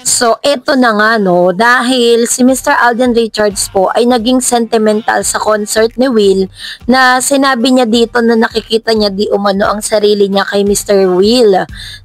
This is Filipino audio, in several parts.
So, eto na nga no, dahil si Mr. Alden Richards po ay naging sentimental sa concert ni Will na sinabi niya dito na nakikita niya di umano ang sarili niya kay Mr. Will.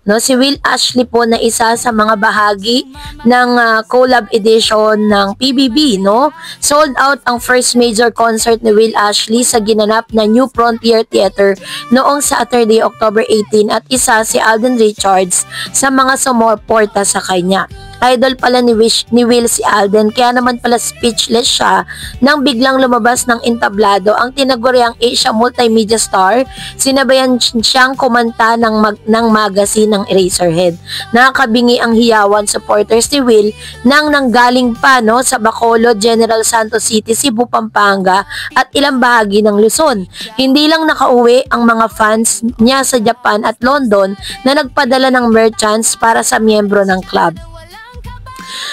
No, si Will Ashley po na isa sa mga bahagi ng collab edition ng PBB, no? Sold out ang first major concert ni Will Ashley sa ginanap na New Frontier Theater noong Saturday, October 18 at isa si Alden Richards sa mga sumuporta sa kanya. Idol pala ni Will si Alden, kaya naman pala speechless siya nang biglang lumabas ng entablado ang tinaguriang Asia multimedia star. Sinabayan siyang kumanta ng magazine ng Eraserhead. Nakakabingi ang hiyawan supporters ni Will nang nanggaling pa no, sa Bacolod, General Santos City, Cebu, Pampanga at ilang bahagi ng Luzon. Hindi lang nakauwi ang mga fans niya sa Japan at London na nagpadala ng merchants para sa miyembro ng club.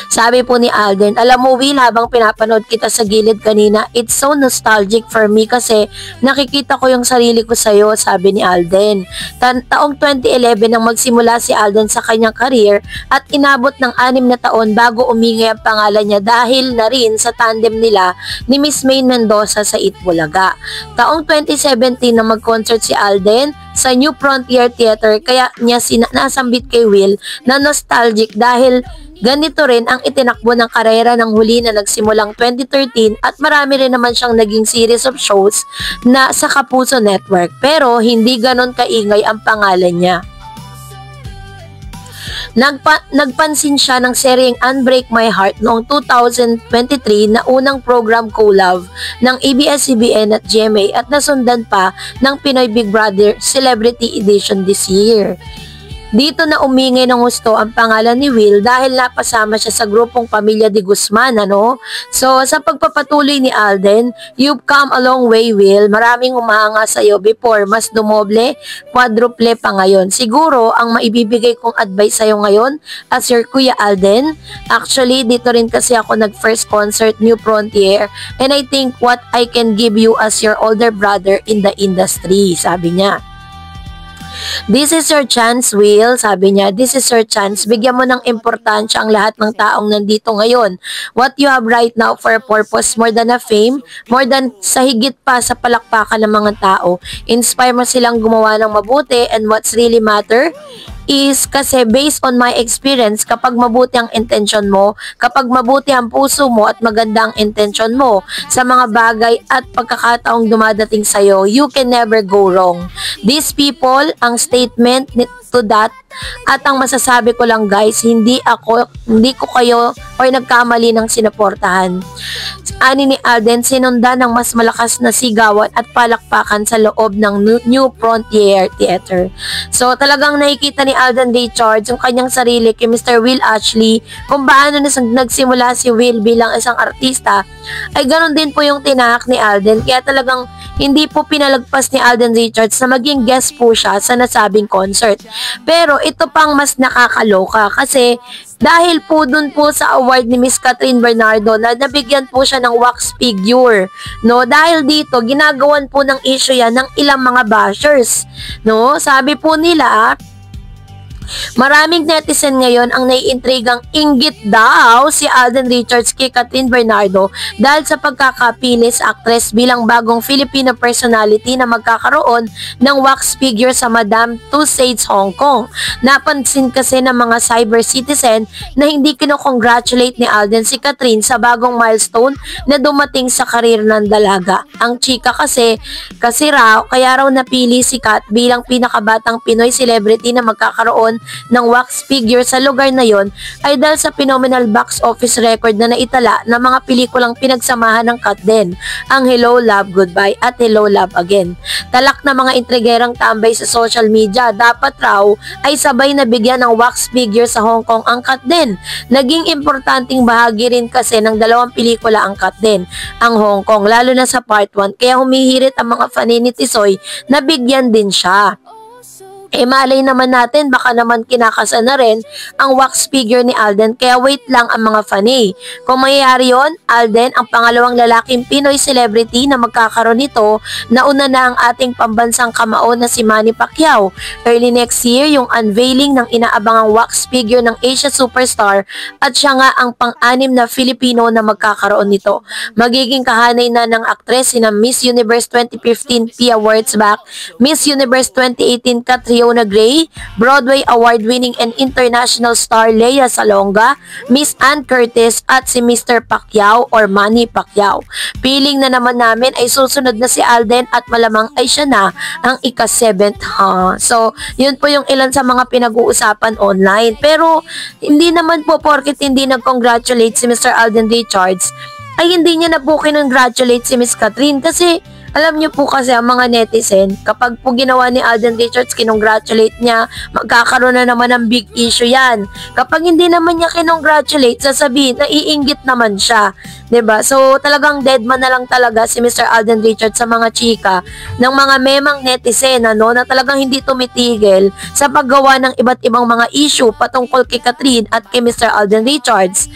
Sabi po ni Alden, alam mo Will, habang pinapanood kita sa gilid kanina, it's so nostalgic for me kasi nakikita ko yung sarili ko sa'yo, sabi ni Alden. Taong 2011 nang magsimula si Alden sa kanyang career at inabot ng 6 na taon bago umingay ang pangalan niya dahil na rin sa tandem nila ni Miss May Mendoza sa Itbulaga. Taong 2017 nang mag-concert si Alden sa New Frontier Theater, kaya niya nasambit kay Will na nostalgic dahil ganito rin ang itinakbo ng karera ng huli na nagsimulang 2013 at marami rin naman siyang naging series of shows na sa Kapuso Network pero hindi ganon kaingay ang pangalan niya. Nagpansin siya ng seryeng Unbreak My Heart noong 2023 na unang program collab ng ABS-CBN at GMA at nasundan pa ng Pinoy Big Brother Celebrity Edition this year. Dito na umingay ng gusto ang pangalan ni Will dahil napasama siya sa grupong Pamilya de Guzman, ano? So, sa pagpapatuloy ni Alden, you've come a long way, Will. Maraming humahanga sa iyo before, mas dumoble, quadruple pa ngayon. Siguro, ang maibibigay kong advice sa iyo ngayon as your Kuya Alden, actually, dito rin kasi ako nag-first concert, New Frontier, and I think what I can give you as your older brother in the industry, sabi niya. This is your chance, Will. Sabi niya, this is your chance. Bigyan mo ng importansya ang lahat ng taong nandito ngayon. What you have right now for a purpose more than a fame, more than sa higit pa sa palakpakan ng mga tao. Inspire mo silang gumawa ng mabuti and what's really matter is kasi based on my experience, kapag mabuti ang intention mo, kapag mabuti ang puso mo at maganda ang intention mo sa mga bagay at pagkakataong dumadating sa'yo, you can never go wrong. These people, ang statement to that, at ang masasabi ko lang guys, hindi ko kayo or nagkamali ng sinuportahan. Ani ni Alden, sinundan ng mas malakas na sigawan at palakpakan sa loob ng New Frontier Theater. So talagang nakikita ni Alden Richards yung kanyang sarili kay Mr. Will Ashley, kung paano nagsimula si Will bilang isang artista, ay ganoon din po yung tinahak ni Alden. Kaya talagang hindi po pinalagpas ni Alden Richards na maging guest po siya sa nasabing concert. Pero ito pang mas nakakaloka kasi dahil po dun po sa award ni Miss Catherine Bernardo na nabigyan po siya ng wax figure, no? Dahil dito ginagawan po ng issue yan ng ilang mga bashers, no? Sabi po nila, maraming netizen ngayon ang naiintrigang inggit daw si Alden Richards kay Catherine Bernardo dahil sa pagkakapili sa actress bilang bagong Filipino personality na magkakaroon ng wax figure sa Madame Tussauds, Hong Kong. Napansin kasi ng mga cyber citizen na hindi kinocongratulate ni Alden si Catherine sa bagong milestone na dumating sa karir ng dalaga. Ang chika kasi raw, kaya raw napili si Kat bilang pinakabatang Pinoy celebrity na magkakaroon ng wax figure sa lugar na yon ay dahil sa phenomenal box office record na naitala ng mga pelikulang pinagsamahan ng Kat din, ang Hello Love Goodbye at Hello Love Again. Talak na mga intrigerang tambay sa social media, dapat raw ay sabay na bigyan ng wax figure sa Hong Kong ang Kat din. Naging importanteng bahagi rin kasi ng dalawang pelikula ang Kat din, ang Hong Kong, lalo na sa part 1, kaya humihirit ang mga fan ni Tisoy na bigyan din siya. Malay naman natin, baka naman kinakasa na rin ang wax figure ni Alden, kaya wait lang ang mga fanay. Kung mangyayari yon, Alden ang pangalawang lalaking Pinoy celebrity na magkakaroon nito. Nauna na ang ating pambansang kamao na si Manny Pacquiao. Early next year, yung unveiling ng inaabangang wax figure ng Asia superstar at siya nga ang pang-anim na Filipino na magkakaroon nito. Magiging kahanay na ng aktres na Miss Universe 2015 Pia Wurtzbach, Miss Universe 2018 Catriona Gray, Broadway award-winning and international star Lea Salonga, Miss Ann Curtis at si Mr. Pacquiao or Manny Pacquiao. Piling na naman namin ay susunod na si Alden at malamang ay siya na ang ika-7th. So, yun po yung ilan sa mga pinag-uusapan online. Pero, hindi naman po porket hindi nag-congratulate si Mr. Alden Richards, ay hindi niya na po kinongratulate si Miss Catherine kasi alam niyo po kasi ang mga netizen, kapag po ginawa ni Alden Richards, kinongratulate niya, magkakaroon na naman ng big issue yan. Kapag hindi naman niya kinongratulate, sasabihin, naiinggit naman siya. 'Di ba? So, talagang dead man na lang talaga si Mr. Alden Richards sa mga chika ng mga memang netizen, na talagang hindi tumitigil sa paggawa ng iba't ibang mga issue patungkol kay Catherine at kay Mr. Alden Richards.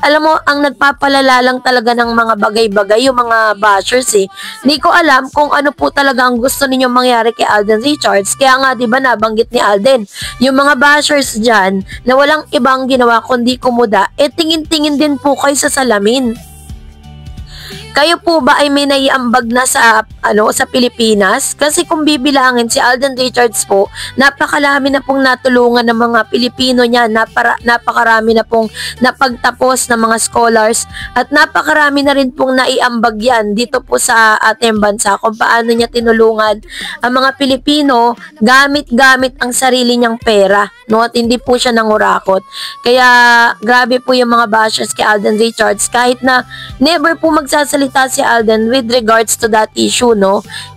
Alam mo, ang nagpapalala lang talaga ng mga bagay-bagay, yung mga bashers Hindi ko alam kung ano po talaga ang gusto ninyong mangyari kay Alden Richards. Kaya nga, 'di ba, nabanggit ni Alden, yung mga bashers diyan na walang ibang ginawa kundi kumuda, tingin-tingin din po kayo sa salamin. Kayo po ba ay may naiambag na sa Pilipinas? Kasi kung bibilangin si Alden Richards po, napakalami na pong natulungan ng mga Pilipino niya, napakarami na pong napagtapos ng mga scholars at napakarami na rin pong naiambag yan dito po sa ating bansa kung paano niya tinulungan ang mga Pilipino gamit-gamit ang sarili niyang pera, at hindi po siya nangurakot. Kaya grabe po yung mga bashers kay Alden Richards, kahit na never po magsasalita si Alden with regards to that issue,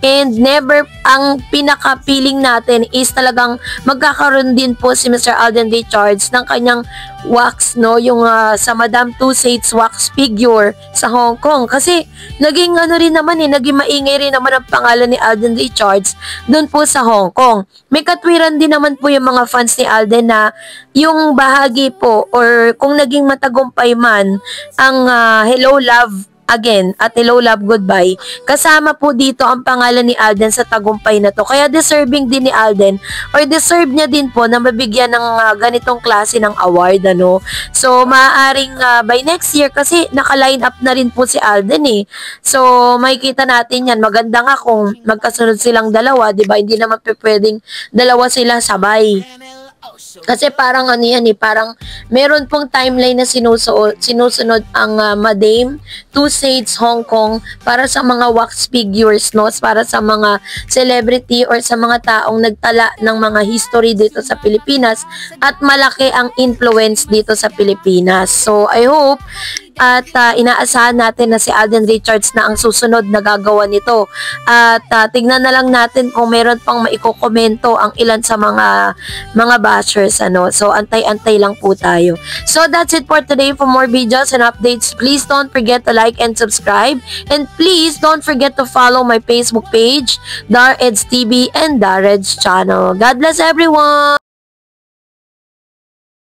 and never, ang pinaka-feeling natin is talagang magkakaroon din po si Mr. Alden Richards ng kanyang wax, yung sa Madame Tussauds wax figure sa Hong Kong, kasi naging naging maingay rin naman ang pangalan ni Alden Richards dun po sa Hong Kong. May katwiran din naman po yung mga fans ni Alden na yung bahagi po or kung naging matagumpay man ang Hello Love Again at Hello Love Goodbye, kasama po dito ang pangalan ni Alden sa tagumpay na to. Kaya deserving din ni Alden or deserve niya din po na mabigyan ng ganitong klase ng award, So maaaring by next year, kasi naka-line up na rin po si Alden So makikita natin yan. Maganda nga kung magkasunod silang dalawa, 'di ba? Hindi naman pwedeng dalawa sila sabay. Kasi parang parang meron pong timeline na sinusunod ang Madame Tussauds Hong Kong para sa mga wax figures, para sa mga celebrity or sa mga taong nagtala ng mga history dito sa Pilipinas at malaki ang influence dito sa Pilipinas. So I hope at inaasahan natin na si Alden Richards na ang susunod na gagawa nito. At tignan na lang natin kung meron pang maikokomento ang ilan sa mga bashers. So antay-antay lang po tayo. So that's it for today. For more videos and updates, please don't forget to like and subscribe. And please don't forget to follow my Facebook page, Dar Eds TV and Dar Eds channel. God bless everyone!